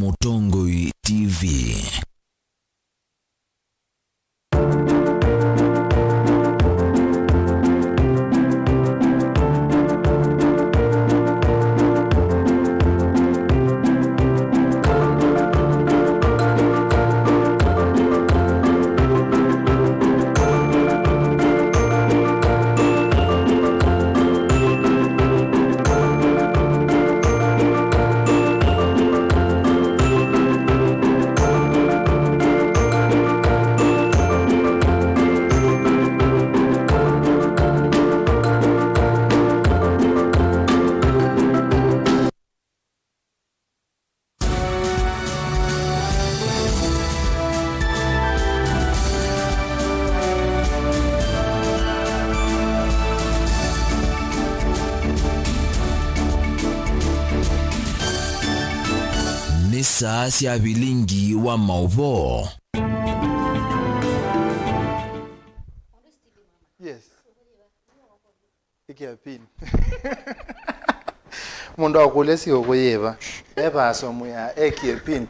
Mutongoi TV. Saa cia Vilingi wa Mauvoo. Yes. Iki apin. Mundu akulesi okuyeba. Eba asomu ya eki apin.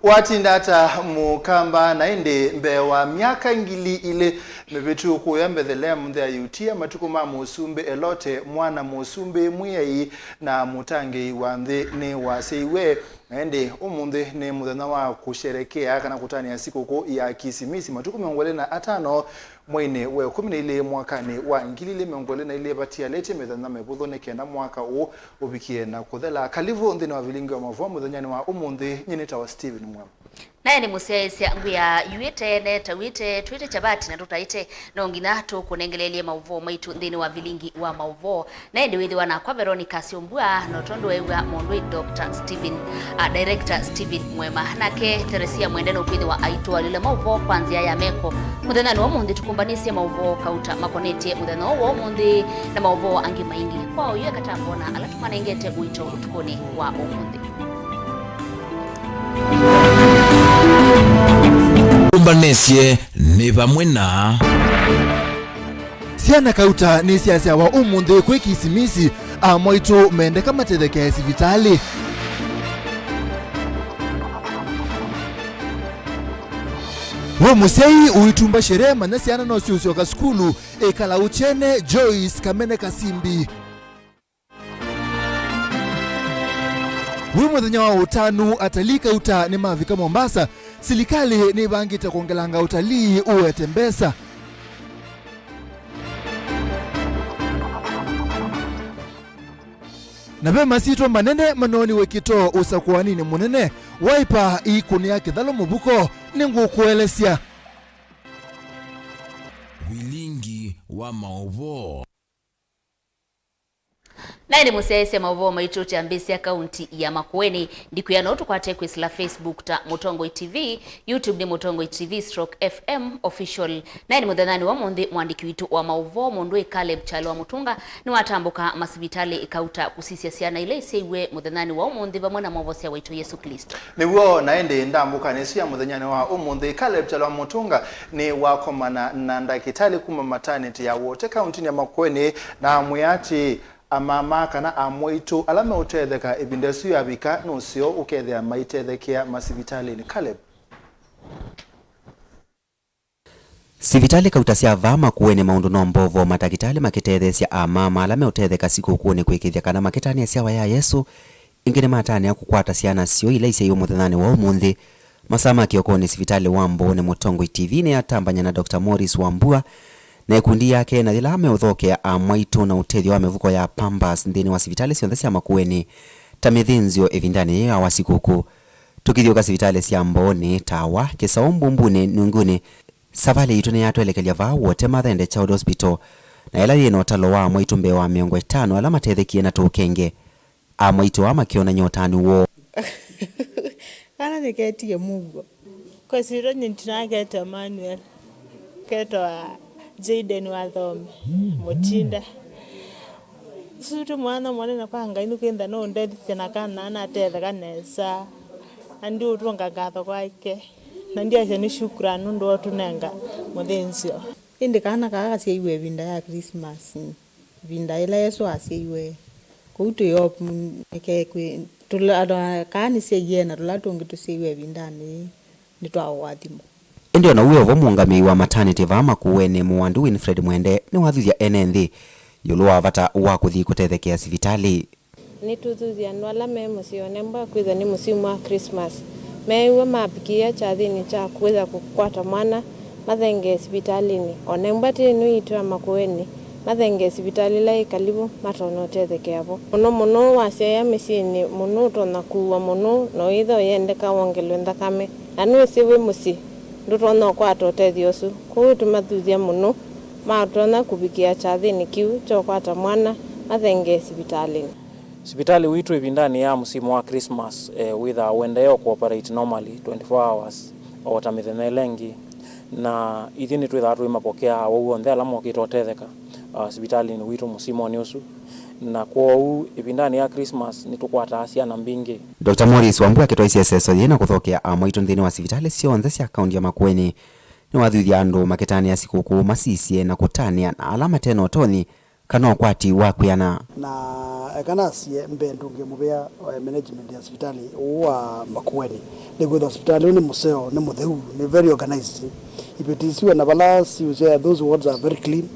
Watindata mukamba naende mbewa miaka ngili ile mebetu kuyambe the mundhe ayutia matukuma musumbe elote mwana musumbe mwiyai na mutange wandhe ne waseiwe naende umundhe ne mudhana wa kusherekea kana kutani ya siku ya kisimisi matuku miongole na atano mwene we 12 mwakani wa ngilile miongole na ile batia lete medhana mebudho ne kenda mwaka o obikie na kuthela kalivu ndine wa Vilingi wa Mauvoo mudhanyani wa umundhe nyineta wa Steven Mwema. Naye ni musesia nguya yuite ne tawite twite chabati na tutaite na ngina to kunengelelie Mauvoo maitu ndini wa Vilingi wa Mauvoo naye ndi withi wana kwa Veronica SYOMBUA no tondo wewa mondwe Dr. Steven Director Steven Mwema nake Teresia mwendeno kwithi wa aitwa lile Mauvoo kwanzia ya meko muthana no mundi tukumbanisia Mauvoo kauta makonete muthana wo mundi na Mauvoo angi maingi kwao yeye katambona alatumana ingete uito utukone wa umundi Kumbanesie ni vamwe na Siana kauta ni siasa wa umundi kwe kisimisi amwaitu mende kama tetheke sivitali. Wa musei uitumba sherehe manasiana na usiusio ka skulu ekala uchene Joyce Kamene Kasimbi. Muthenya wa utanu atalika uta ni mavika Mombasa silikali ni bangita kuongelanga utalii uwetembesa. Na bema sito manene manoni wekito usakuani ni munene waipa ikuni yake dhalo mubuko ningu kuelesia Vilingi wa Mauvoo. Naye ni musesia Mauvoo maitu chambisi ya kaunti ya Makueni ndiku ya notu kwa tekwe sila Facebook ta Mutongoi TV, YouTube ni Mutongoi TV /FM official. Naye ni mudhanani wa mundi mwandiki witu wa Mauvoo mondwe Caleb Chalo wa Mutunga ni watambuka masivitali ikauta kusisia siana ile isiwe mudhanani wa mundi vamwana Mauvoo siya waitu Yesu Kristo. Ni wao naende ndambuka nesia mudhanyani wa umundi Caleb Chalo wa Mutunga ni wakomana na ndakitali kuma maternity ya wote kaunti ya Makueni na muyati amama kana amwaitu alame utetheka ibindesu ya bika nusio ukethea maitethekea masivitali ni Caleb. Sivitali kautasia vama kuwene maundu no mbovo matakitali makitethesia amama alame utetheka siku kuone kwikithia kana makitani asiawa ya Yesu ingine matani ya kukwata siana sio ile ise yomuthanani wa umundi masama kiokoni sivitali wambo ne Mutongoi TV ne atambanya na Dr. Morris Wambua na ikundi yake na thilame uthokea amwaitu na utethio wa mevuko ya Pambas ndini wa sivitali sionthe cia Makueni tamithinzio evindani ya wasikuku tukithioka sivitali cia Mboni Tawa Kisaumbumbuni Nunguni savali itu ni yatwelekelia va wote Mathende Child Hospital na ela yeno talo wa amwaitu mbe wa 50 ala matethekie na tukenge amwaitu wa makiona nyotani wo kana niketie Mungu kwa siro nintinageta Manuel keto Jaden wathome mutinda sutu mwana na kwanga inu kenda no ndethi na kana na tetheka nesa andi utunga gatho kwake na ndia cyane shukrani ndo tunenga muthenzio indi kana kaga ciaiwe vinda ya Christmas vinda ila Yesu asiiwe kuutu yo eke tula kanise yena tulatungi tusiwe vindani nitwawathimo Ndio na uyo muungami wa maternity vama kuwene muwandu Winfred Mwende ni wathuthia NND yulwa vata wa kuthi kutethekea sivitali nituthuzia nwala me musione mba kwitha ni musimu wa Christmas meiwe mapikia chathini cha kwitha kukwata mwana mathenge sipitalini onembati nuitwa makueni mathenge sipitali lai kalibu matono tethekeavo muno wasia misini muno tona kuwa muno no itho yendeka wongelwe ndakame anu siwe musi ndutona kwa totethiosu ku tumathuthia muno matona kubikia chathini kiu chokwata mwana mathenge sipitali witu ibindani ya musimu wa Christmas with a wendeo cooperate normally 24 hours ota mithene lengi na ithini twitha twi mapokea wao ndhe ala mokitotetheka sipitali ni witu musimu ni usu na kwa u ibindani ya Christmas nitukwata ciana mbingi. Dr. Morris Wambua akitwaisia seso yena kuthokea amwito nthini wa sipitali cionthe cia kaunti ya Makueni ni wathuthia andu maketania sikuku masisie na kutania na alama teno toni kana kwati wa kuyana na kana sie mbendunge mubea management ya sipitali wa Makueni ni gwetha hospitali ni museo ni mutheu ni very organized ipetisiwa na balance you say those words are very clean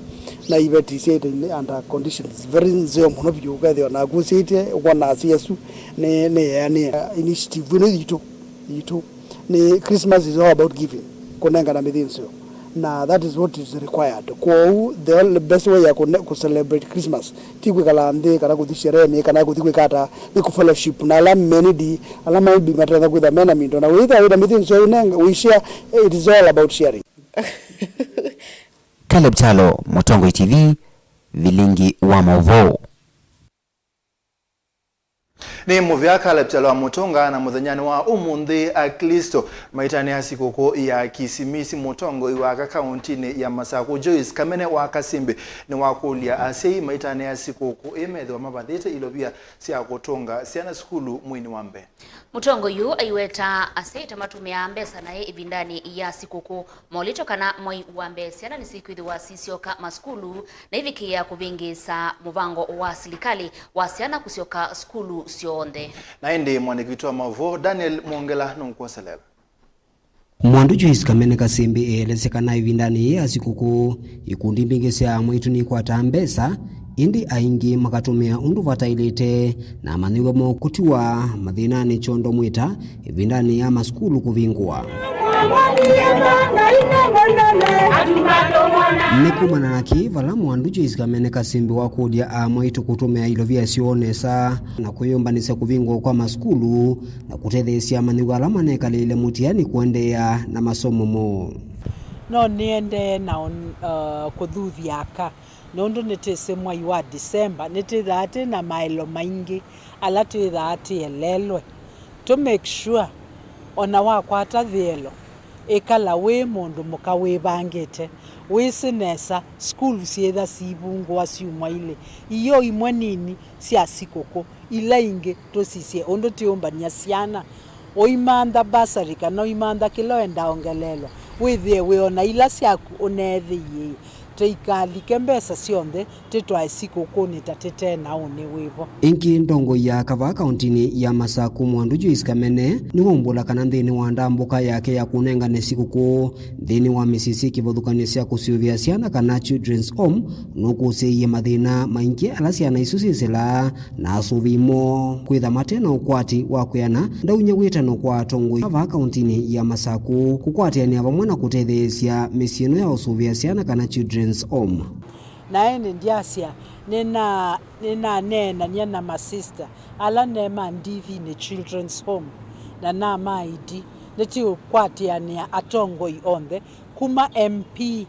na ipetisiwa under conditions very nzeo muno byo gathio na gusite wana CSU ni yani initiative ni yitu ni Christmas is all about giving kunenga na mithinso na that is what is required kwa the best way ya ku celebrate Christmas tikwe kala ande kana kuthi sherehe kana kuthi kwikata ni ku fellowship na ala menidi ala maybe matata kwitha mena mindo na witha mithinso unenga we share it is all about sharing. Caleb Chalo, Motongo TV, Vilingi wa Mauvoo. Ni muvya Caleb Chalo wa Mutonga na muthanyani wa umundi a Kristo maitani ya sikoko ya Kisimisi Mutongo iwaka kauntini ya Masaku Joyce Kamene wa Kasimbe ni wakulia asei maitani ya sikoko emedhi wa mabathite ilobia siya kutonga siana skulu mwini wambe. Mutongo yu aiweta asei tamatumia mbesa na ibindani ya sikoko maulito kana mwai wambe siana ni siku idhi wa sisioka maskulu na hivi kia kuvingisa muvango wa silikali wa siana kusioka skulu sionde. Na indi mwanikitwa Mauvoo Daniel Mwongela nunkuwasalela. Mwandu Joyce Kamene Kasimbi elesekana ibindani ya sikuku ikundi mbingisa mwitu ni kwa tambesa indi aingi makatumia undu vatailete na maniwe mo kutiwa madhinani chondo mwita ibindani ya maskulu kuvingwa. Nikumana na kivala Mwandu Joyce Kamene Kasimbi wakudia amwaitu kutumia ilovia sionesa na kuyombanisa kuvingwa kwa maskulu na kutethesia maniwe alama nekalile mutiani kuendea na masomo mo. No niende na kuthuviaka nondo netese mwai wa December netithate na mailo maingi ala tithate elelwe to make sure ona wakwata thielo ekala we mundu mukawe bangete wisinesa school sietha sibungwa siumwa ile iyo imwe nini cia sikoko ila inge tosisie ondo tiombania ciana oimanda basari kana oimanda kilo enda ongelelwa withie weona ila ciaku unethiie teikalike mbesa cionthe titwae sikoko nitatete na une wivo ingi ndongo ya kava kauntini ya Masaku Mwandu Joyce Kamene ni wombula kana nthini wa ndambuka yake ya kunenga ne sikoko nthini wa misisi kivothukania cia kusiuvia ciana kana children's home nukusiie mathina maingi ala ciana isu cisila na asuvimo kwitha matena ukwati wa kuyana ndaunya witano kwa atongo kava kauntini ya Masaku kukwatiania vamwe na kutethesia misieno ya usuvia ciana kana children's home. Na ene ndiasia nena niana ma sister ala nema ndivi ni children's home na maidi neti ukwatiania atongo ionde kuma MP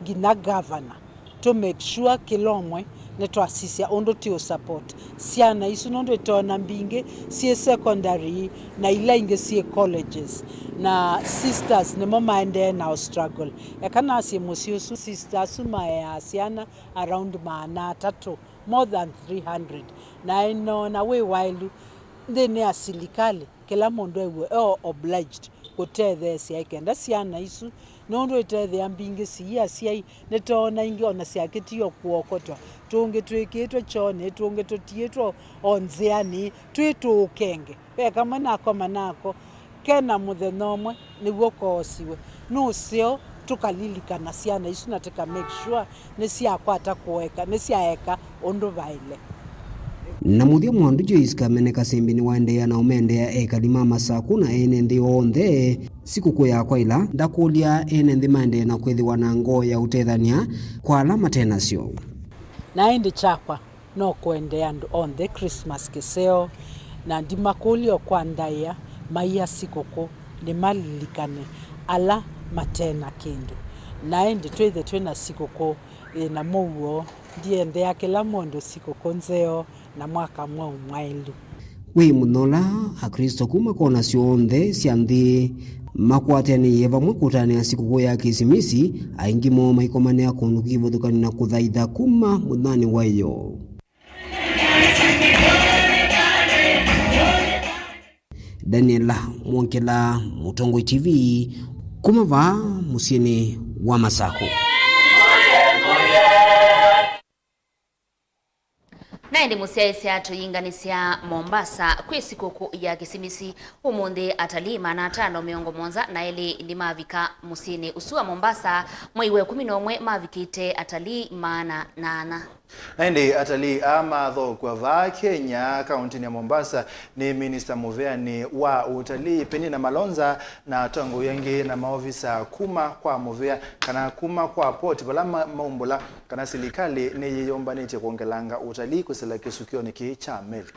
gina governor to make sure kilomwe netwasisia ondo tio support siana isu nondo etona mbinge sie secondary na ila inge sie colleges na sisters ne mama ende na struggle ekana sie musio sisters ma ya siana around maana tatu more than 300 na ino na we while ndene asilikali kila mondo ewe obliged kutethe sia ikenda siana isu nondo itethia mbingi ciai nitona ingi ona ciakitio kuokotwa tungi twikitwe chone tungi tutietwo onziani twitukenge weka manako manako kena muthenya umwe niguo kosiwe nucio tukalilikana ciana icio na tika make sure ni ciakwata kueka ni ciaeka undu vaile na muthia mwandu Joyce Kamene Kasembini waendea na umendea ekalima masaku na ene nthi onthe sikukuu yakwa ila ndakulia ene nthi maendea na kwithiwa na ngoo ya utethania kwa alama tenacio na indi chakwa no kuendea andu onthe Christmas kiseo na ndimakulio kwa ndaia maia sikukuu ni malilikane ala matena kindu na indi twithe twina sikukuu na Mauvoo ndiendea kila mundu sikukuu nzeo na mwaka mwau mwailu wi munola akristo kuma kona cionthe cia nthi makwataniie vamwe kutania sikukuu ya kisimisi aingi mo maikomania kundu kivuthukani na kuthaitha kuma muthani wayo Daniela Mwonkela Mutongoi TV kuma va musieni wa Masako. Naende musiaisi atuyinganisya Mombasa kwi sikukuu ya kisimisi umundi atalii mana 5 miongo monza na eli ndi mavika musini usua Mombasa mwiwe 11 mavikite atalii mana 8 naende atalii amatho kwa va Kenya kaunti ya Mombasa ni Minister Muveani wa utalii Penina Malonza na tongo yengi na maofisa kuma kwa Muvea kana kuma kwa port bala maumbula kana serikali ni yeyombanite kuongelanga utalii kusela kisukio niki cha meli.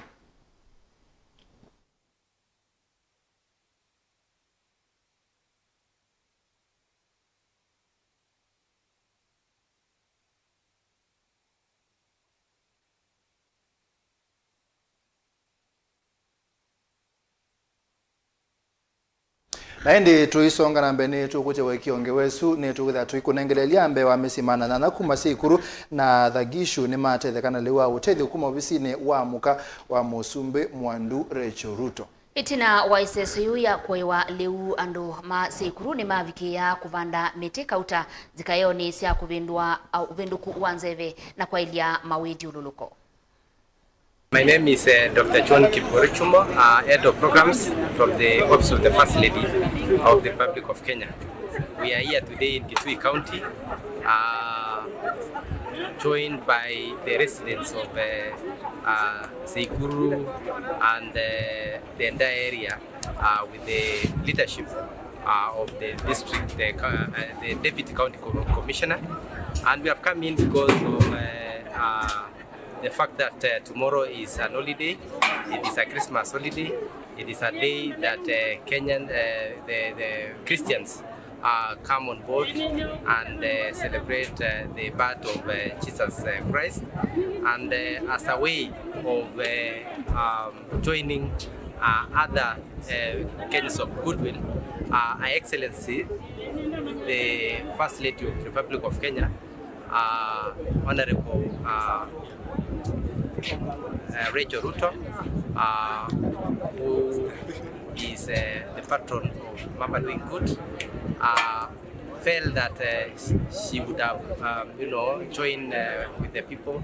Naende tuisonga na mbene tukuche wekionge wesu ne tukutha tuikunengelelia mbe wa mesimana na nakuma sikuru na thagishu ni matethekana liwa utethi kuma obisine wa muka wa Musumbe Mwandu Recho Ruto. Itina wa SSU ya kwewa liu andu ma sikuru ni mavikia kuvanda miti kauta zikayoni siya kuvindua au uvinduku wanzeve na kwa ilia mawidi ululuko. My name is Dr. John Kiporichumo, Head of Programs from the Office of the First Lady of the Republic of Kenya. We are here today in Kitui County, joined by the residents of Seikuru and the entire area with the leadership of the district, the Deputy County Commissioner. And we have come in because of the fact that tomorrow is an holiday. It is a Christmas holiday. It is a day that the Christians come on board and celebrate the birth of Jesus Christ. And as a way of joining other Kenyans of goodwill, Her Excellency, the First Lady of the Republic of Kenya, Honorable Recho Ruto, who is the patron of Mama Doing Good, felt that she would have, joined with the people,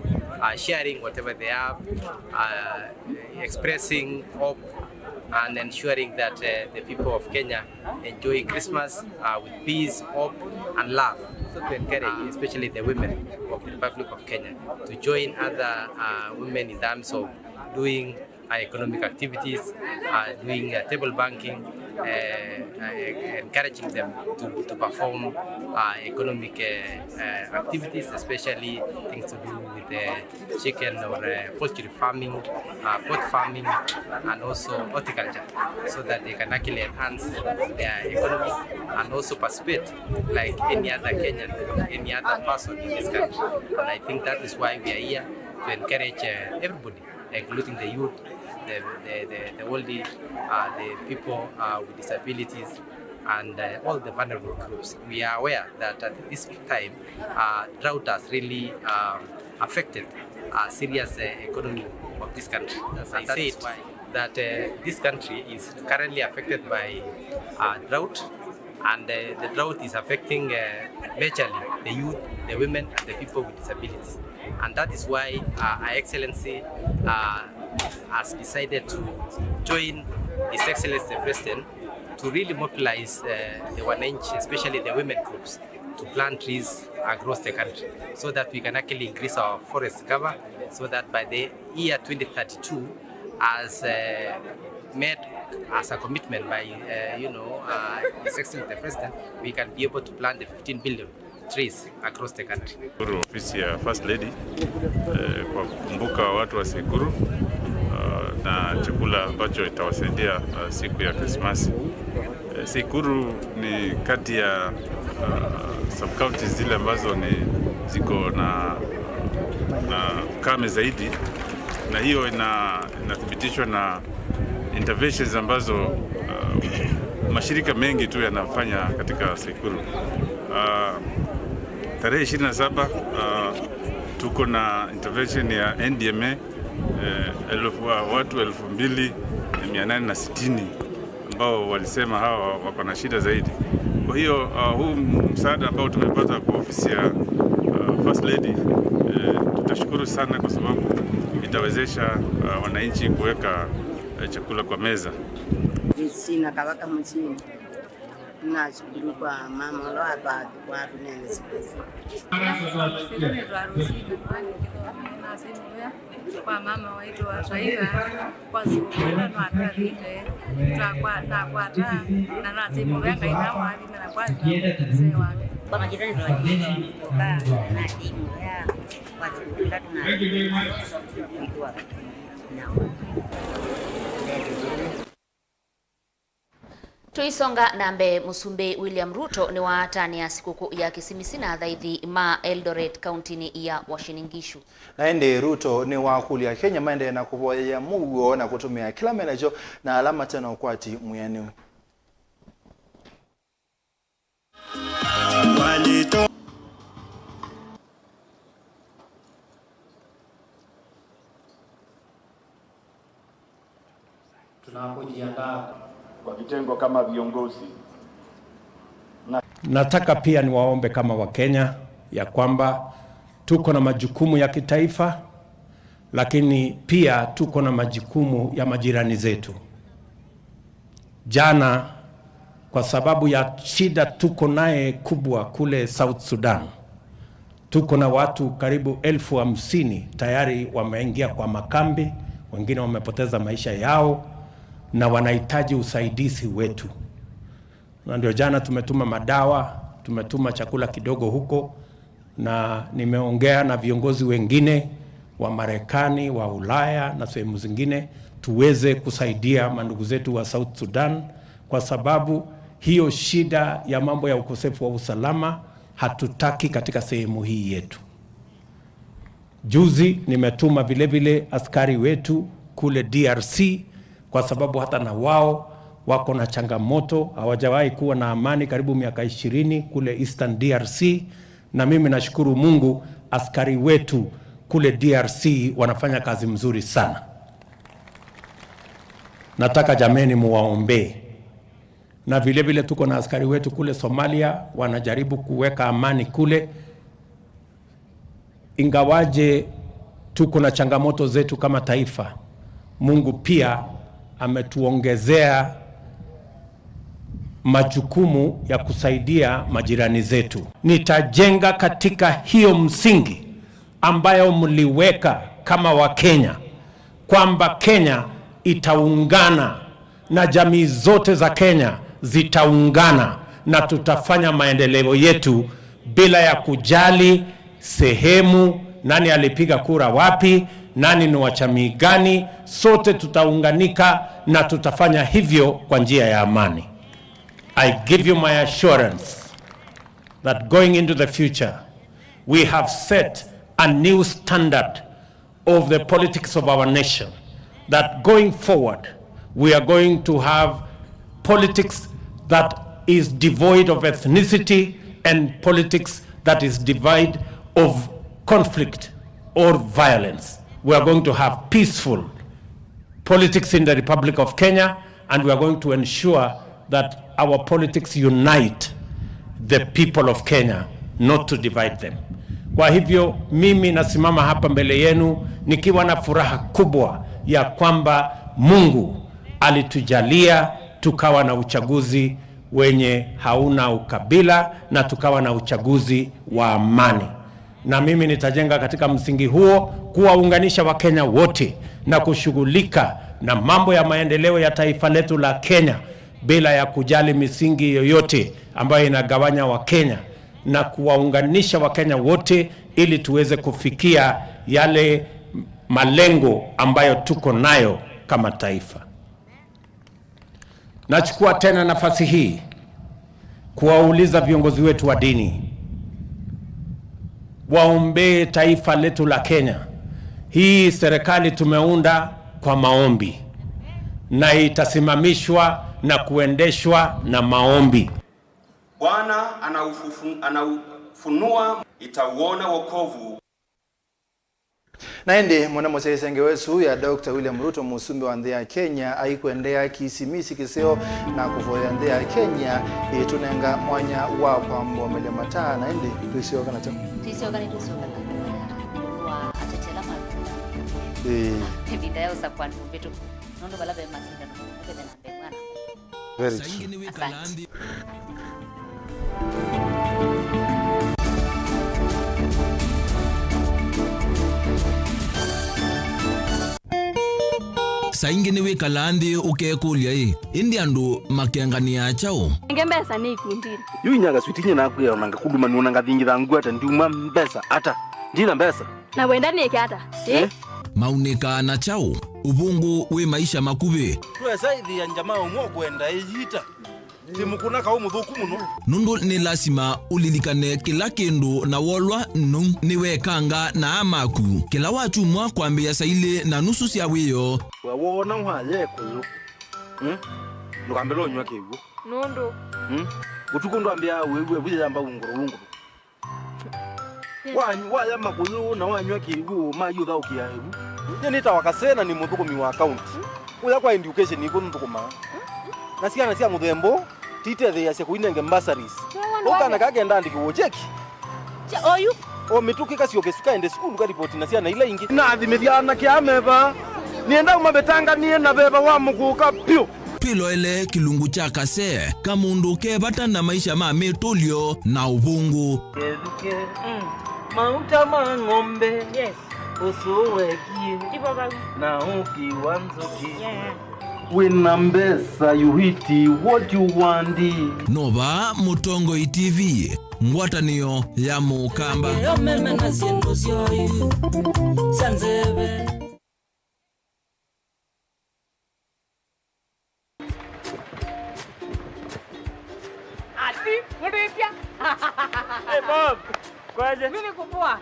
sharing whatever they have, expressing hope, and ensuring that the people of Kenya enjoy Christmas with peace, hope, and love. So to encourage, especially the women of the Republic of Kenya, to join other women in terms of doing economic activities, doing table banking, encouraging them to perform economic activities, especially things to do with chicken or poultry farming, pot farming, and also horticulture, so that they can actually enhance their economy and also participate like any other Kenyan, any other person in this country. And I think that is why we are here, to encourage everybody, including the youth, the oldie, the people with disabilities, and all the vulnerable groups. We are aware that at this time, drought has really affected serious economy of this country. As I said, that this country is currently affected by drought, and the drought is affecting majorly the youth, the women, and the people with disabilities. And that is why Her Excellency has decided to join His Excellency the President to really mobilize the WINAKE, especially the women groups, to plant trees across the country so that we can actually increase our forest cover, so that by the year 2032, as made as a commitment by His Excellency the President, we can be able to plant the 15 billion trees across the country. Ofisi ya First Lady kwa kukumbuka watu wa Sekuru na chakula ambacho itawasaidia siku ya Krismasi. Sekuru ni kati ya sub-counties zile ambazo ziko na kame zaidi, na hiyo inathibitishwa na interventions ambazo mashirika mengi tu yanafanya katika Sekuru. Tarehe 27 tuko na intervention ya NDMA watu 2860 ambao walisema hawa wako na shida zaidi. Kwa hiyo huu msaada ambao tumepata kwa ofisi ya First Lady tutashukuru sana, kwa sababu itawezesha wananchi kuweka chakula kwa meza. Sina kawaka mchini na shukuru kwa mama lo hapa kwa tunene sisi kwa mama wetu wa taifa kwa sababu na atadite na kwa na lazima wenga inawa na kwa mzee wangu kwa majirani tunajua na timu ya watu tunajua Tuisonga nambe Musumbe William Ruto ni watania sikukuu ya Kisimisi na dhaithi ma Eldoret County ya Uasin Gishu. Naende Ruto ni wakulia Kenya maende na kuvoya Mauvoo na kutumia kila menejo na alama tena ukwati muyani. Tunapojiandaa kwa vitengo kama viongozi. Nataka pia niwaombe kama Wakenya ya kwamba tuko na majukumu ya kitaifa, lakini pia tuko na majukumu ya majirani zetu. Jana kwa sababu ya shida tuko naye kubwa kule South Sudan, tuko na watu karibu 50,000 tayari wameingia kwa makambi, wengine wamepoteza maisha yao na wanahitaji usaidizi wetu. Na ndio jana tumetuma madawa, tumetuma chakula kidogo huko, na nimeongea na viongozi wengine wa Marekani, wa Ulaya na sehemu zingine tuweze kusaidia mandugu zetu wa South Sudan, kwa sababu hiyo shida ya mambo ya ukosefu wa usalama hatutaki katika sehemu hii yetu. Juzi nimetuma vile vile askari wetu kule DRC, kwa sababu hata na wao wako na changamoto, hawajawahi kuwa na amani karibu miaka 20 kule Eastern DRC, na mimi nashukuru Mungu askari wetu kule DRC wanafanya kazi mzuri sana. Nataka jameni muwaombe. Na vile vile tuko na askari wetu kule Somalia wanajaribu kuweka amani kule. Ingawaje tuko na changamoto zetu kama taifa, Mungu pia ametuongezea majukumu ya kusaidia majirani zetu. Nitajenga katika hiyo msingi ambayo mliweka kama Wakenya, kwamba Kenya itaungana na jamii zote za Kenya zitaungana, na tutafanya maendeleo yetu bila ya kujali sehemu, nani alipiga kura wapi, nani ni wa jamii gani. Sote tutaunganika na tutafanya hivyo kwa njia ya amani. I give you my assurance that going into the future, we have set a new standard of the politics of our nation, that going forward, we are going to have politics that is devoid of ethnicity and politics that is devoid of conflict or violence. We are going to have peaceful politics in the Republic of Kenya, and we are going to ensure that our politics unite the people of Kenya, not to divide them. Kwa hivyo mimi nasimama hapa mbele yenu nikiwa na furaha kubwa ya kwamba Mungu alitujalia tukawa na uchaguzi wenye hauna ukabila na tukawa na uchaguzi wa amani. Na mimi nitajenga katika msingi huo kuwaunganisha Wakenya wote na kushughulika na mambo ya maendeleo ya taifa letu la Kenya bila ya kujali misingi yoyote ambayo inagawanya Wakenya, na kuwaunganisha Wakenya wote ili tuweze kufikia yale malengo ambayo tuko nayo kama taifa. Nachukua tena nafasi hii kuwauliza viongozi wetu wa dini waombee taifa letu la Kenya. Hii serikali tumeunda kwa maombi na itasimamishwa na kuendeshwa na maombi. Bwana anaufunua, itauona wokovu. Naende mwana mosesenge wetu ya Dr. William Ruto musumbi wa ndea Kenya aikuendea kisimisi kiseo na kuvoya ndea Kenya tunenga mwanya wa pambo mele mataa. Naende tuisioga na tamu wa atetela marufu vida yao sa kwantu vitu nondo balabe masinda no kete na mbemwana very true. Saingine we kalandi ukekulia indi andu makengania chao ngembesa ni kundini yu nyaga switinye na kuya onanga kuduma ni onanga thingi thangu ata ndiuma mbesa ata ndina mbesa na wenda ni kata maunika na chao ubungu we maisha makube tuesa ithi ya njamaa umwe kwenda ijita timukuna ka umuthuku muno nundu ni lasima ulilikane kila kindu na wolwa nu niwe kanga na amaku kila watu mwa kwambia saile na nusu sia wiyo wawona hwaye kuyo ndukambelo nywa kigu nundu utuko ndwambia wewe buyamba unguru waya makuyu na wanywa kigu mayutha ukiahebu nita wakasena ni muthukumi wa account uya kwa education iko nthukuma na ciana cia muthembo tite thea cia kuinenge bursaries ukana kagenda ndiki cheki oyu o mitukika cio suka ende school ka report na ciana ila ingi na thimithana kiameva nienda umabetanga nie na beba wa muguka pio pilo ele kilungu cha kase kamundu ke batana maisha ma metolio na ubungu keduke mauta mangombe yes usuwekie na ukiwanzoki wina mbesa yuhiti what you want nova mutongo TV ngwatanio ya mukamba yo meme na siendo sioyu sanzebe ati mudipya hey Bob kwaje mimi nikupoa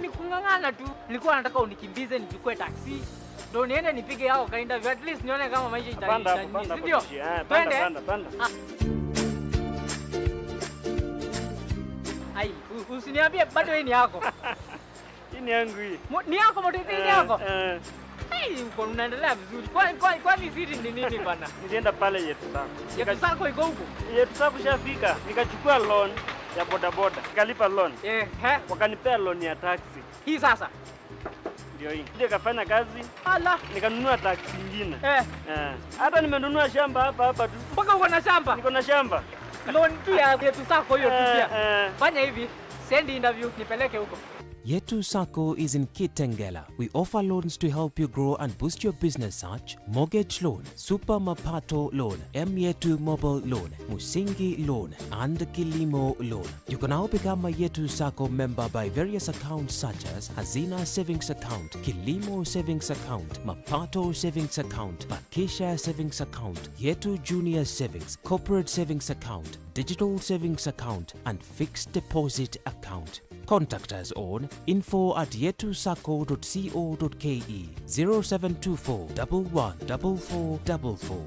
ni kungangana tu nilikuwa nataka unikimbize nichukue taxi ndo niende nipige hao ka interview at least nione kama maisha itaisha ndio twende panda ai usiniambie bado hii ni yako hii ni yangu hii ni yako moto hii ni yako uko unaendelea vizuri kwani siri ni nini bana nilienda pale yetu sako iko huko yetu sako shafika nikachukua loan ya bodaboda nikalipa loan wakanipea loan ya taxi hii sasa ndio hii ndio kafanya kazi ala nikanunua taxi nyingine hata nimenunua shamba hapa tu mpaka uko na shamba niko na shamba loan tu ya yetu sako hiyo tu pia fanya hivi send interview nipeleke huko. Yetu Sacco is in Kitengela. We offer loans to help you grow and boost your business such mortgage loan, super mapato loan, Yetu mobile loan, Musingi loan, and Kilimo loan. You can now become a Yetu Sacco member by various accounts such as Hazina Savings Account, Kilimo Savings Account, Mapato Savings Account, Bakisha Savings Account, Yetu Junior Savings, Corporate Savings Account, Digital Savings Account, and Fixed Deposit Account. Contact us on info@yetusacco.co.ke 0724 114444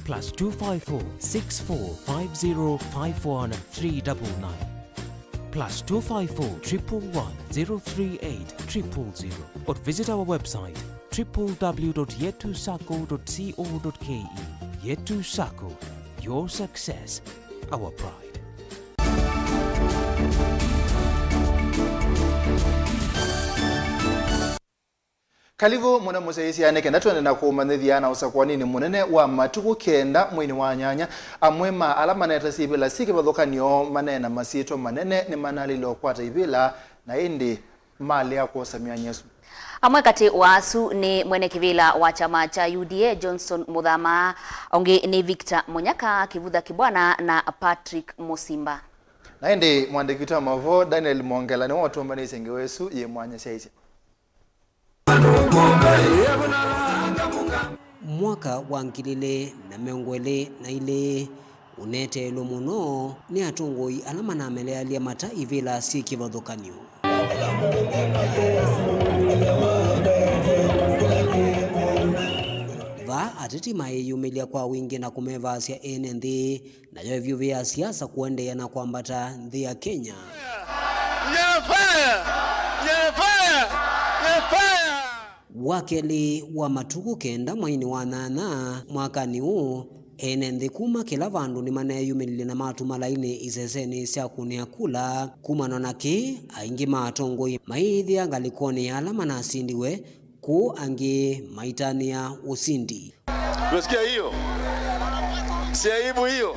plus 254 6450 51399 plus 254 111 038 000 or visit our website www.yetusacco.co.ke. Yetu Sacco, Your success, our pride. Kalivo mwana musaisi aneke natwende na kuumanithiana usakwanini munene wa matuku kenda mwini wa nyanya amwema alamaneta sibila siki bathukanio manena masito manene ni manalilo kwata ibila na indi mali ya kuosamia nyesu. Amwe kati wasu ni mwene kivila wa chama cha UDA Johnson Muthama, onge ni Victor Munyaka Kivutha Kibwana na Patrick Musimba. Na indi mwandikitwa Mauvoo Daniel Mongela ni watu mbani isengi wesu ye mwanya saisi. Mwaka wa ngilile na mengwele na ile unetelo muno ni atongoi alamana amelealia mata ivila si kivothukanio. Va ateti mayeyumilia kwa wingi na kumeva asia ene nthi na yovyo vya siasa kuendea na kuambata nthi ya Kenya. Wakeli wa matuku kenda mwaini wa nana mwakani huu ene nthi kuma kila vandu ni maneyumilile na matu malaini iseseni sya kunia kula kumano naki aingi matongoi maithia ngalikoni ala manasindiwe ku angi maitania usindi. Unasikia hiyo? Si aibu hiyo?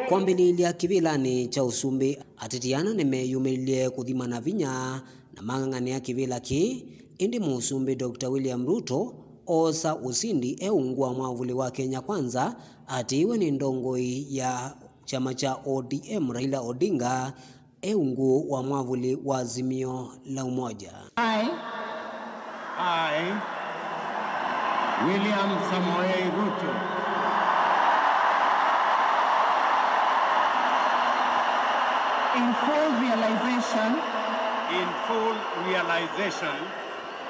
Kwambililia kivilani cha usumbi atitiana nimeyumilie kuthimana vinya na mang'ang'ani ya kivila ki indi musumbi Dr. William Ruto osa usindi eungwa mwavuli wa Kenya Kwanza atiwe ni ndongoi ya chama cha ODM Raila Odinga eungu wa mwavuli wa Azimio la Umoja. I William Samoei Ruto in full realization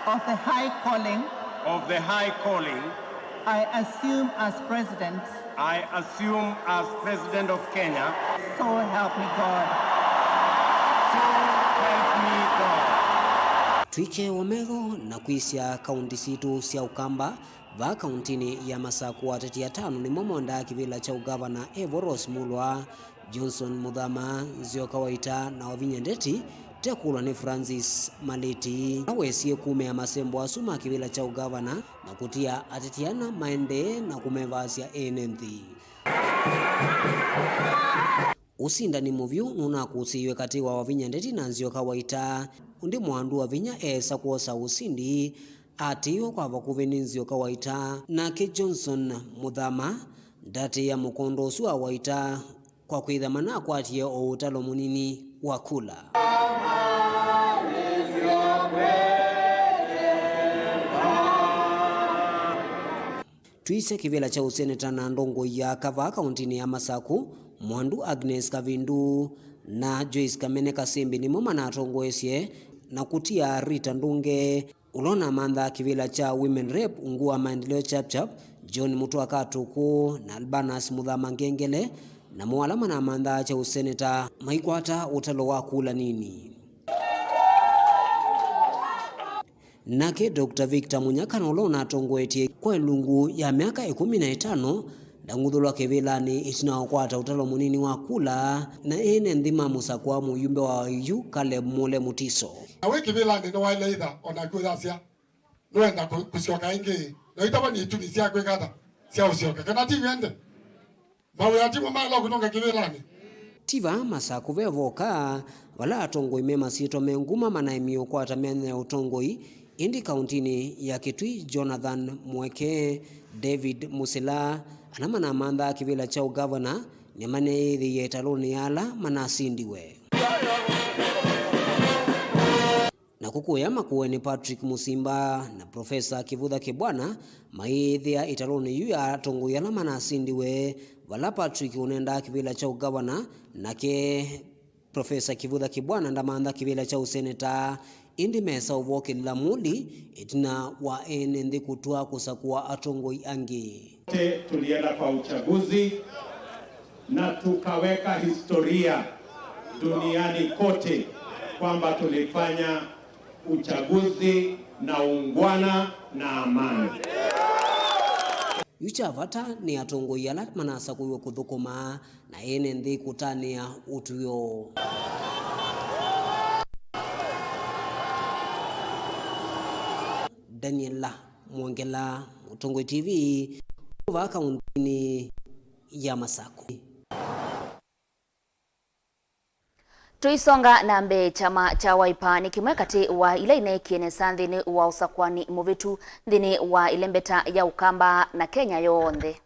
of the high calling I assume as president of Kenya. So help me God. Twike Omego na kuisya kaunti situ sya Ukamba va kauntini ya Masaku ateti ya tano ni momonda kivila cha ugavana Evoros Mulwa Johnson Muthama Nzioka Waita na Wavinya Ndeti tekulwa ni Francis Maleti awesie kume ya masembo asuma kivila cha ugavana na kutia atetiana maende na kumevasya enenthi. Usindani muvyu nuna kusiwe kati wa Wavinya Ndeti na Nzioka Waita undi mwandu wa vinya esa kuosa usindi atiyo kwa vakuveni Nzioka Waita na ke Johnson Muthama ndati ya mukondo suwa Waita kwa kuidhamana kwa atie o utalo munini wa kula. Tuise kivila cha useneta na ndongo ya kava kauntini ya Masaku mwandu Agnes Kavindu na Joyce Kamene Kasembi ni moma na atongoesye na kutia Rita Ndunge ulona mandha kivila cha Women Rep ungua maendeleo chap John Mutua Katuku na Albanas Muthama Ngengele na mwalama na mandha cha useneta maikwata utalo wa kula nini. Nake Dr. Victor Munyaka na ulona atongoetie kwa lungu ya miaka 15 danguthulwa kivilani itinaokwata utalo munini wa kula na ene nthima musakwa muyumbe wa yu kale mule mutiso. Awe kivilani no waile itha ona kuthasya nwenda kusioka ingi no itaba ni ituni sia kwekata sia usioka kana ti wende mawe ati mama lo kunonga kivilani tiva Masaku vevoka wala atongoi mema sito menguma manaimio kwa tamene utongoi indi kauntini ya Kitui Jonathan Mweke David Musila anamana amandha kivila cha ugavana ni mane ithi yetaloni ala manasindiwe na kukuya makuwe ni Patrick Musimba na Profesa Kivutha Kibwana maithia italoni yu ya tongo yala manasindiwe wala Patrick unenda kivila cha ugavana nake Profesa Kivutha Kibwana ndamandha kivila cha useneta indi mesa uvoke la muli itina wa ene kutua kusakuwa atongoi angi. Tulienda kwa uchaguzi na tukaweka historia duniani kote kwamba tulifanya uchaguzi na ungwana na amani. yucha vata ni atongo yala manasa kuyo kuthukuma na ene nthi kutania utuyo. Daniela Mwangela, Mutongo TV, kuva kauntini ya Masako. Tuisonga na mbe chama cha Wiper ni kimwe kati wa ile inaekiene santhini wa usakwani muvitu thini wa ilembeta ya Ukamba na Kenya yonthe.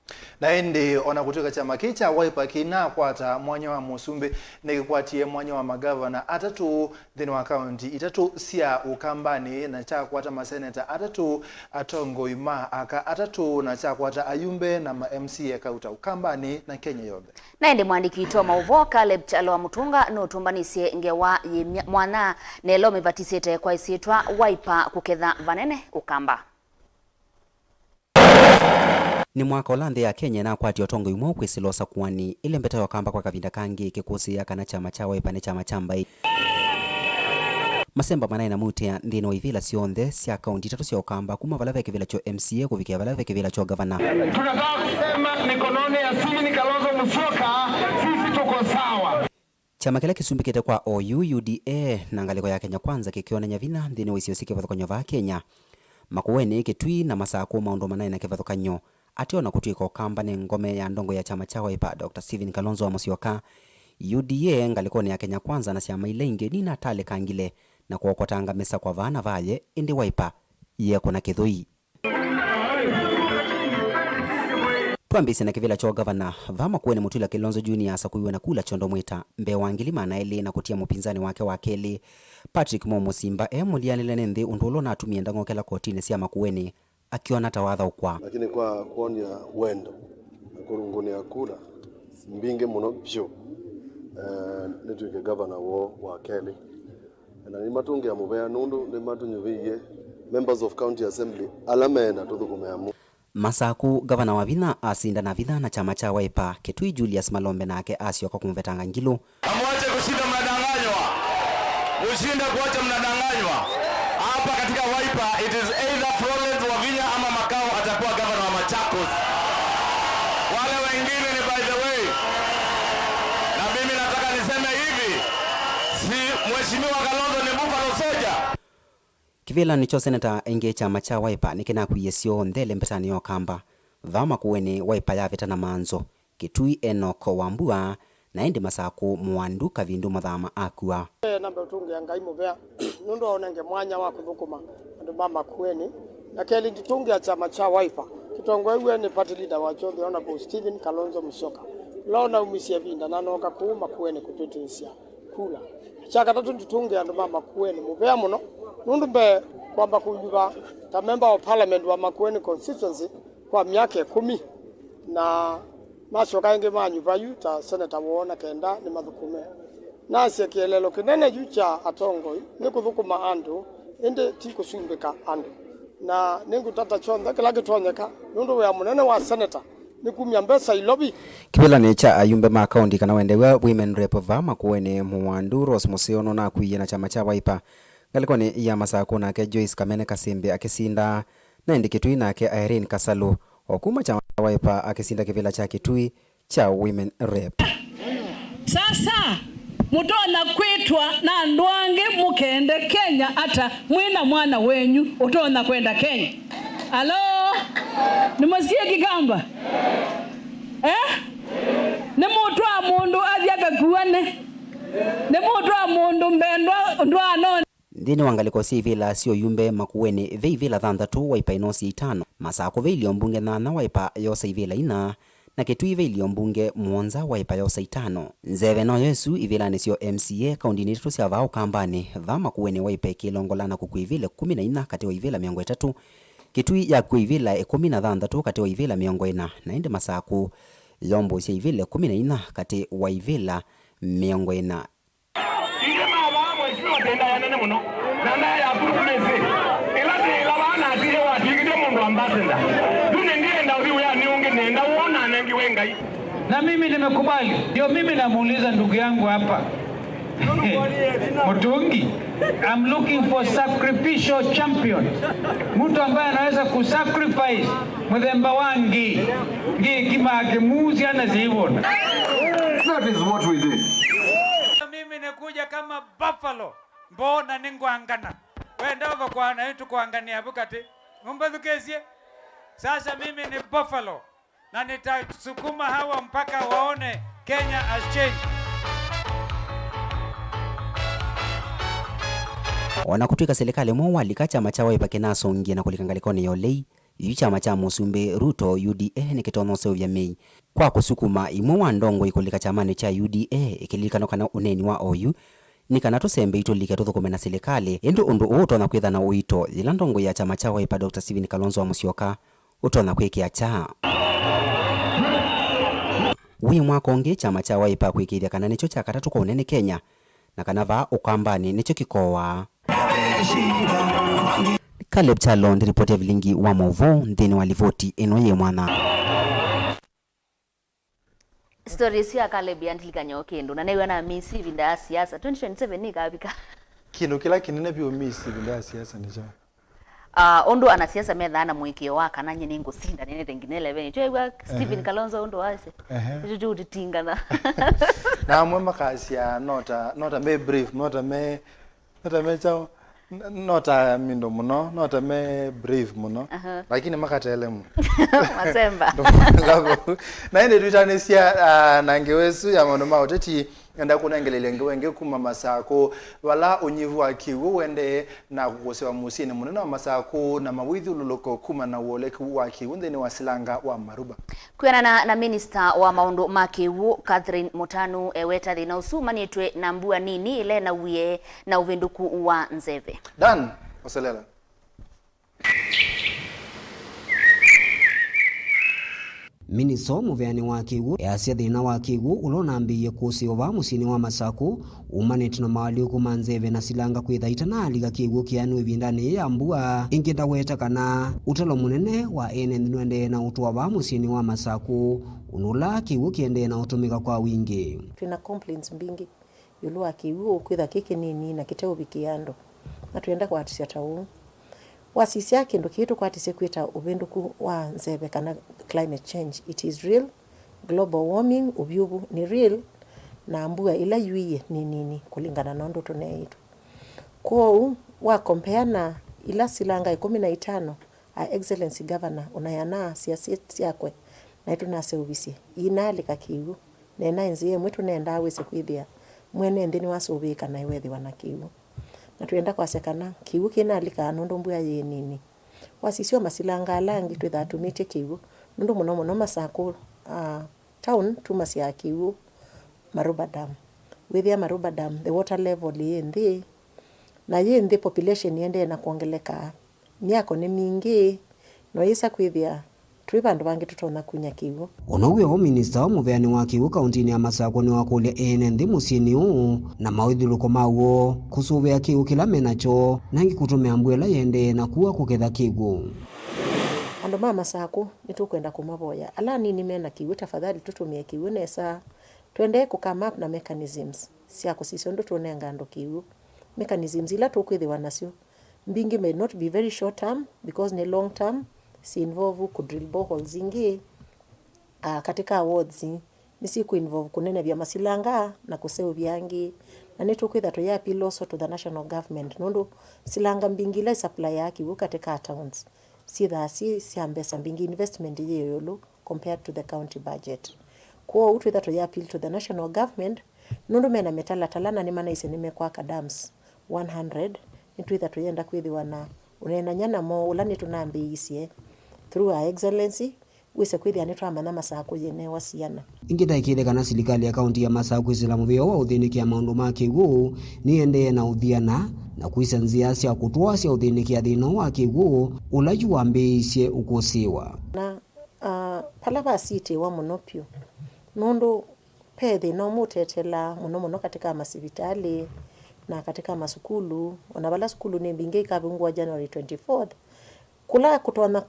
Na indi ona kutoka chama kicha Wiper kina kwata mwanya wa Musumbi nikikwatie mwanya wa magavana atatu thini wa county itatu sia Ukambani na cha kwata maseneta atatu atongo ima aka atatu na cha kwata ayumbe na ma MCA kauta Ukambani na Kenya yonthe. Na indi mwandiki ito Mauvoo Caleb Chalo wa Mutunga no tumbanisie ngewa mwana nelo mivatisete kwa isitwa Wiper kuketha vanene Ukamba. Ni mwaka olanthe ya Kenya na kwati otongo imwe kwisilosa kwani ile mbeta ya Kamba kwa kavinda kangi kikusi ya kana chama cha Wiper ne chama chamba masemba manai na mutia ndino ivila sionthe sia kaunti tatu sia Ukamba kuma vala veke vila cho MCA kuvikia vala veke vila cho governor. Tunataka kusema mikononi ya Stephen Kalonzo Musyoka sisi tuko sawa. Chama kile kisumbikite kwa OUUDA na ngaliko ya Kenya kwanza kikiona nyavina ndino wisiosike vathokanyo va Kenya makuweni kitui na masako maondo manai na kivathokanyo ationa kutuika Ukamba ni ngome ya ndongo ya chama cha Wiper Dr. Stephen Kalonzo Musyoka. UDA ngaliko ni ya Kenya kwanza na siama ile inge ni natale kangile na kuokotanga mesa kwa vana vaye indi Wiper yeko na kithui. Tuambise na kivila cho governor vama kuwene Mutula Kilonzo Junior asa kuiwe na kula chondo mwita mbe wangilima na ele na kutia mpinzani wake wa Keli Patrick Momo Simba mulianile nende undulo na atumia ndango kela kotini siya makuweni akiona tawadha ukwa. Lakini kwa kuonia wendo na kurunguni ya kula mbinge muno pyo netuike governor wa Keli na ni matungi ya mubea nundu ni matunyuviye members of county assembly alamena tuthukumeamu. Masaku gavana wa Vina asinda na Vina na chama cha Wiper Kitui Julius Malombe nake asioka kumvetanga ngilo. Amwache kushinda mnadanganywa. Ushinda kuacha mnadanganywa. Hapa katika Wiper it is either Florence wa Vinya ama Makao atakuwa gavana wa Machakos. Wale wengine ni by the way. Na mimi nataka niseme hivi. Si mheshimiwa Kalonzo ni Buffalo Soldier. Kivila nicho seneta enge chama cha Wiper nikena kuyesio ndele mpetani yo Kamba vama kuweni Wiper ya veta na manzo Kitui Enoko Wambua na indi masaku muanduka vindu mathama akua namba utungi ya ngai mubea nundu onenge mwanya wa kuthukuma andu mama kuweni na Keli nditungi ya chama cha Wiper kitongo ewe ni party leader wa Chombe Honorable Stephen Kalonzo Musyoka lona umisia vinda na noka kuuma kuweni kutwitisia kula chaka tatu nditungi andu mama kuweni mubea muno nundu mbe kwamba kujuba ta member of parliament wa Makueni constituency kwa miaka 10 na Musyoka inge manyuva yuta senator wona kenda ni mathukume nasi kielelo kinene jucha atongo ni kuthukuma andu inde ti kusumbika andu na ningu tata chonda kila kitonyeka nundu ya munene wa senator ni kumya mbesa ilobi kibila necha ayumbe ma county kana wendewa women rep vama kuweni Mwandu Rose Musiono na kuiye na chama cha Wiper ngaliko ni ya masako na ke Joyce Kamene Kasimbe akisinda na indi Kitui na ke Irene Kasalu okuma chama cha Wiper akisinda kivila cha Kitui cha women rep. Sasa mutona kwitwa na ndwange mukende Kenya hata mwina mwana wenyu utona kwenda Kenya. Halo? Nimesikia Kigamba? Ni mutwa mundu athyaga kuane. Ni mutwa mundu mbendwa ndwano. Ndine wangaliko si vila sio yumbe makuweni vei vila thandatu Wiper inosi 5 masako vei liombunge na Wiper yosa ivila 4 na Kitui vei liombunge mwonza Wiper yosa 5 nzeve no yesu ivila nisio MCA kaundi nitu sia vao Kambani vama kuweni Wiper kilongolana kukuivile 14 kati wa ivila 3 Kitui ya kuivila 13 kati wa ivila 4 na indi masaku lombo sia ivile 14 kati wa ivila 4 tenda ya nene muno nanda ya burumeze elate labana atire wa tigide mundu ambassador dune ndienda uliwe ya niunge nenda uona nengi wengai na mimi nimekubali. Ndio mimi namuuliza ndugu yangu hapa Mutungi, I'm looking for sacrificial champion. Mtu ambaye anaweza kusacrifice mudhemba wangi. Ngi kimake muzi anazivona. That is what we did. Mimi nikuja kama buffalo. Mbona ningwangana. Wenda over kwa na itu kuangania bukati. Ngombe dukezie. Sasa mimi ni buffalo. Na nitasukuma hawa mpaka waone Kenya has changed. Ona kutuika serikali mwalika chama cha Wiper kinasongia na kulikangalikoni yolei yu chama cha Musumbe Ruto UDA ni kitonose vya mei kwa kusukuma imwe wa ndongo ikulika chamani cha UDA ikilikano kana uneni wa OU ni kana tusembe itulike tuthukome na serikali endo undu utona kwitha na uito ila ndongo ya chama cha Wiper Dr. Stephen Kalonzo wa Musyoka utona kwikia cha wi mwakonge chama cha Wiper kwikithia kana nicho cha katatu kwa unene Kenya na kanava ukambani nicho kikowa Caleb Chalon ripoti ya Vilingi wa Mauvoo ndini walivoti enoye mwana Stories ya Caleb yandilikanya okendo na newe na misi vinda siasa 2027 ni kabika kino kila kinene bio misi vinda siasa nicho ondo ana siasa medhana mwikio waka nanye ningo sinda nene tengine 11 chwa Stephen Kalonzo ondo wase juju utingana na MUEMA kasia nota me brief nota me chao nota mindo muno nota me brief muno lakini makatele mu masemba na ende tutanesia nangewesu ya mono maoteti enda kunengelele ngewenge kuma masako wala onyivu akiwu wende na kukosewa musini munene wa masako na mawidhi ululoko kuma na uoleku waki wende wasilanga wa maruba kuyana na minister wa maundu makiwu Catherine Mutanu eweta thina usuma nitwe na mbua nini ile na uye na uvinduku wa nzeve Dan wasalela Miniso muveani wa kiwu yasia thina wa kiwu ulonambiye kusiova musini wa masaku umanite na mawaliuku manzeve na silanga kwitha itana aliga kiwu kianu ibindani ya mbua ingida weta kana utalo munene wa ene nwende na utuwa musini wa masaku unula kiwu kiende na utumika kwa wingi tuna complaints mbingi yulua kiwu kwitha kiki nini na kiteu bikiando na tuenda kwa atisia tawu wasisi yake ndo kitu kwa atise kwita ubenduku wa nzebe kana climate change it is real global warming ubyubu ni real na mbua ila yuiye ni nini kulingana na ndo tunaitu kwa wa compare na ila silanga 15 excellency governor unayana siaseti yakwe na itu na service inalika kiwu na nainzie mwetu nenda wese kwithia mwene ndini wasubika na iwethi wana kiwu na tuenda kwa sekana kiwu kina alika nondo mbuya ye nini wasisio masilanga alangi twitha tumite kiwu nondo muno masako town tumasia kiwu Maruba Dam withia Maruba Dam the water level yendi na yendi population yende na kuongeleka miako ni mingi no isa kwithia twibandu bangi tutona kunya kiwu onowe o minister wa muveani wa kiwu kauntini ya Masako ni wakulia ene ndi musini uu na mawithuluko mawo kusuvea kiwu kila menacho nangi kutumia mbwela yende na kuwa kuketha kiwu ando mama Masako nitukwenda kumaboya ala nini mena kiwu tafadhali tutumie kiwu nesa twende ku come up na mechanisms sia kusisi ndo tunenga ndo kiwu mechanisms ila tukwithiwa nasio mbingi may not be very short term because ni long term si involve ku drill boreholes zingi katika awards ni si ku involve kunene vya masilanga na kuseu vyangi na netu kwitha to ya piloso to the national government nondo silanga mbingile supply yake katika towns si ambesa mbingi investment yeyolo compared to the county budget kwa utwitha to ya appeal to the national government nondo mena metala talana ni mana ise nimekwa dams 100 nitwitha to yenda kwithiwa na unena nyana mo ulani tunambi isie through our excellency wise kwithia nitwa mana Masako yene wasiana ingida ikile kana serikali ya kaunti ya Masako Islamu vyo wa uthiniki ya maundu ma kiwu ni ende na uthiana na kuisanzia cia kutwa cia uthiniki ya thino wa kiwu ulaju wambiisie ukosiwa na palaba city wa monopio nondo pedhi no mutetela muno katika masivitali na katika masukulu onabala sukulu ni bingi kabungwa January 24th kula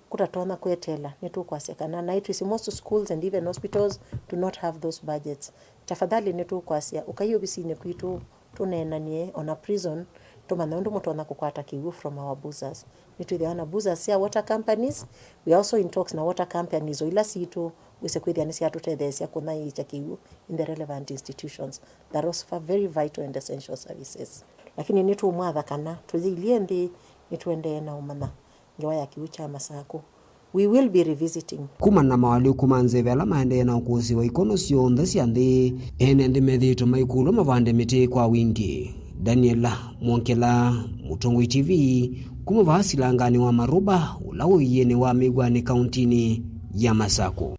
kutatona kwetela nitu kwa sekana na it is most schools and even hospitals do not have those budgets tafadhali nitu kwa sia ukayo bisine kwitu tunenanie on a prison tumanondu mutu ona kukwata kiwu from our boozers nitu the boozers ya water companies. We are also in talks na water companies ila situ wise kwithia cia tutethecia kuna icha kiwu in the relevant institutions that are also very vital and essential services. Lakini nitu mwadha kana tuzilie ndi nituende na umana ngewa ya kiwu cha Masako. We will be revisiting. Kuma na mawali kumanze vela maende na ukusi wa ikono sionthe cianthi ene ndimethito maikulo mavande miti kwa wingi. Daniela Mwonkela, Mutongoi TV, kuma vasilangani wa Maruba ulawiyene wa Migwani kauntini ya Masako.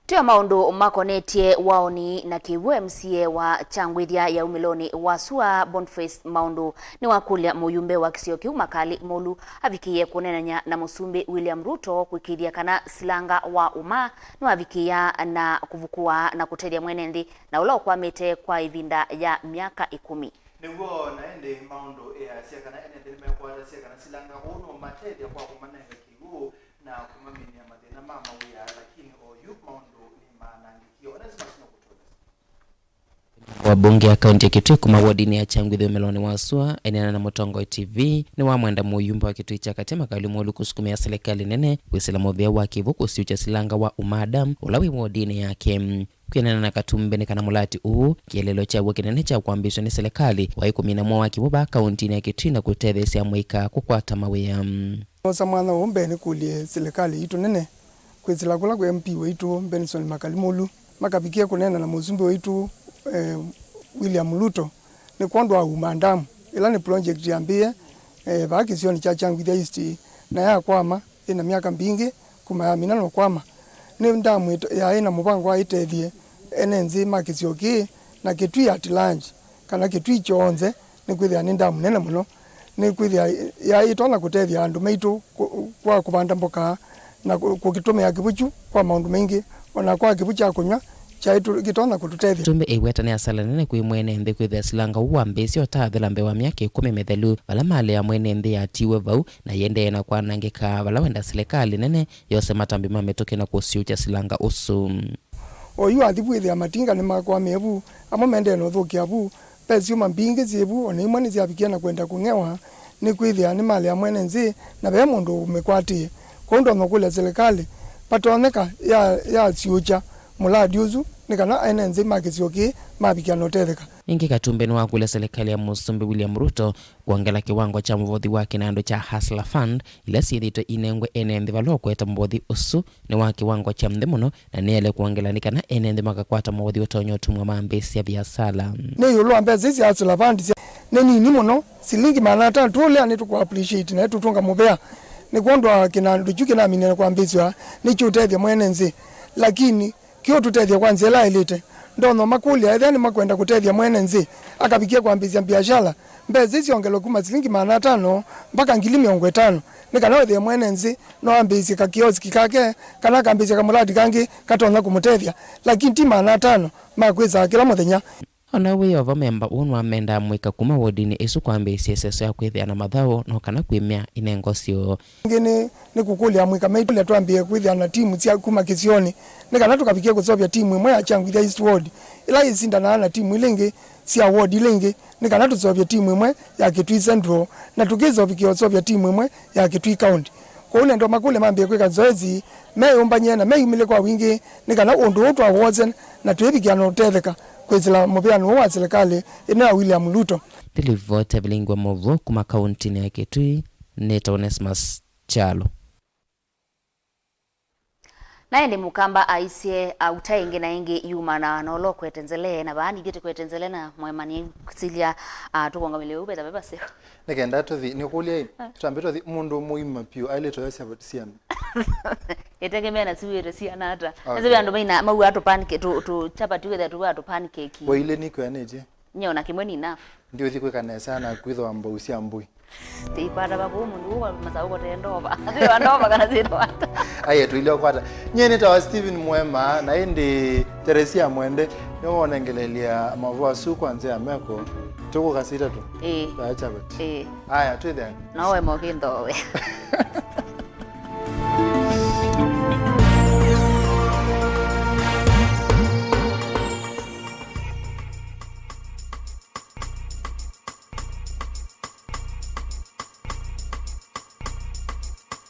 Tia maundu makonetie waoni na kiwu MCA wa Changwithia ya umiloni wa Sua Boniface Maundu ni wakulia muyumbe wa kisio kiu makali molu avikie kunenanya na musumbi William Ruto kuikidia kana silanga wa uma ni wavikia na kuvukua na kutedia mwenendi na ula ukwamite kwa ivinda ya miaka 10. Nengo naende Maundu siakana ene kwa siakana silanga ono matedia kwa kumanenga kiwu na kumaminia madena mama wia lakini oyu Maundu wabunge ya kaunti ya Kitui kuma wadini ya Changwithia meloni wa Sua enena na Mutongoi TV ni wa mwenda muyumba wa Kitui cha katema kalimolu kusukumia serikali nene wisila modhia wa Kivu kusiucha silanga wa umadam ulawi wadini yake kuenena na Katumbe ni kana mulati kielelo cha wakinene cha kuambishwa ni serikali wa 11 wa Kivu ba kaunti ya Kitui na kutethesia mwika kukwata mawea samana ombe ni kulie serikali itu nene kwezila kula kwa MP wetu Benson Makalimolu makabikia kunena na muzumbe wetu William Ruto ni kwandwa umandamu ila ni project yambie bakisio ni cha Changwithia East na ya kwama ina miaka mbingi kuma ya minano kwama ni ndamu ya ina mubango wa itethie enenzi makisio ki na Kitui at lunch kana Kitui chonze ni kwithia ni ndamu nene muno ni kwithia ya itona kutethia andu maitu kwa kubanda mboka na kukitumia kibuchu kwa maundu mengi ona kwa kibuchu ya kunywa chaitu kitona kututethia tumbe eweta ni asala nene kwi mwene nthi kwithia silanga uwa mbesi otathila mbewa miaka 10 methelu vala male ya mwene nthi ya tiwe vau na yende na kwanangika vala wenda serikali nene yose matambi mametoke na kusiucha silanga usu oyu athibwithia matinga ni makwa mebu amo mende no thukia bu pesi mbingi zibu ona imwe ni ziabikia na kwenda kungewa ni kwithia ni male ya mwene nthi na be mundu umekwatie kondo no kule serikali patoneka ya siucha muladi uzu nikana enenze makisyoki mabikia notetheka ingi Katumbe ni wakule serikali ya musumbi William Ruto kuongela kiwango cha mvodhi wake na ando cha Hustler Fund ila siithito inengwe enenthi valoko eta mvodhi usu ni wa kiwango cha mthemuno na niele kuongela nikana enenthi makakwata mvodhi utonyo utumwa maambesi ya biasala ne yulu ambezi zi Hustler Fund neni ni muno silingi manata tule anitu ku appreciate na tutunga mubea ni kwondwa kina ndujuke na minene kwa ambezwa ni chutethia mwenenzi lakini kio tutethia kwanza la elite ndono makuli aidha makwenda kutethia mwenenzi akabikia kuambizia biashara mbezi ziongelo kuma silingi 500 mpaka 500 nikana wethia mwenenzi no ambizi ka kioski kake kana kambizi ka muladi kangi katona kumutethia lakini ti 500 makweza kila muthenya ona we ova memba unwa menda mwika kuma wodini esu kwambe CSS ya kwithia na mathao no kana kwimia inengo sio ngine ni kukulia mwika meitule twambie kwithia na timu cia kuma kisioni nikana tukabikia kusovya timu imwe ya Changwithia East Ward ila isindana na timu ilingi cia ward ilingi nikana tusovya timu imwe ya Kitui Central na tukizobikia kusovya timu imwe ya Kitui County kwa ule ndo makule mambie kwika zoezi meumbanyena meumile kwa wingi nikana undu utwa wozen na tuebikia no tetheka kwezila mubiano wa serikali ina William Ruto Delivote Vilingi wa Mauvoo kuma kaunti ya Kitui Neta Onesmus Chalo naye ndi mukamba aisie autaingi na ingi yuma na nolo kwetenzele na baani gete kwetenzele na mwemani kusilia tukongamile ube tabeba sio nekenda tothi nikulia tutambito thi mundu muima pio aileto yose abotisiana yetegemea na siwere siana hata nzibe ando maina mau ato pancake tu chapati with tu ato pancake waile niko yaneje nyona kimweni enough ndio thiko kana sana kwitho amba usia mbui tipata bako mundu wa masauko tendova ndio ndova kana zito hata aye tuilio kwata nyene tawa Steven Muema na indi Teresia Mwende no nengelelia Mauvoo su kwanza ameko tuko kasita tu acha bati aya tu then nawe mokindo we